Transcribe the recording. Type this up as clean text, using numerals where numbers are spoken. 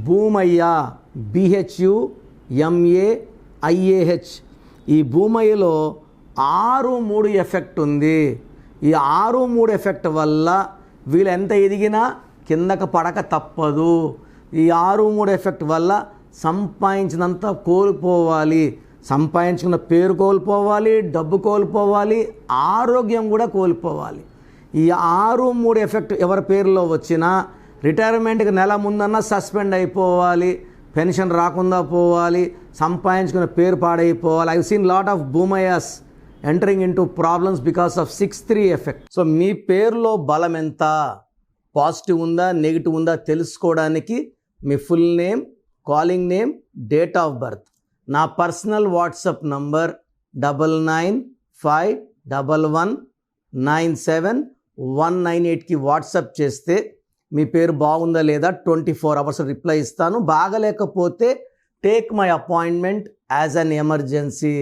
Bhumayya, BHUMAIAH. ఈ భూమయ్యలో 6-3 effect ఉంది. ఈ 6-3 ఎఫెక్ట్ వల్ల వీళ్ళు ఎంత ఎదిగినా కిందకు పడక తప్పదు. ఈ 6-3 ఎఫెక్ట్ వల్ల సంపాదించినంత కోల్పోవాలి, సంపాదించుకున్న పేరు కోల్పోవాలి, డబ్బు కోల్పోవాలి, ఆరోగ్యం కూడా కోల్పోవాలి. ఈ 6-3 ఎఫెక్ట్ ఎవరి పేరులో వచ్చినా రిటైర్మెంట్కి నెల ముందన్నా సస్పెండ్ అయిపోవాలి, పెన్షన్ రాకుండా పోవాలి, సంపాదించుకున్న పేరు పాడైపోవాలి. ఐ సీన్ లాట్ ఆఫ్ భూమయ్యాస్ entering into problems because of 6-3 effect. So మీ పేరులో బలం ఎంత, పాజిటివ్ ఉందా నెగిటివ్ ఉందా తెలుసుకోవడానికి మీ full name, calling name, date of birth, నా పర్సనల్ వాట్సాప్ నంబర్ 9951197198కి వాట్సాప్ చేస్తే మీ పేరు బాగుందా లేదా 24 hours రిప్లై ఇస్తాను. బాగలేకపోతే take my appointment as an emergency.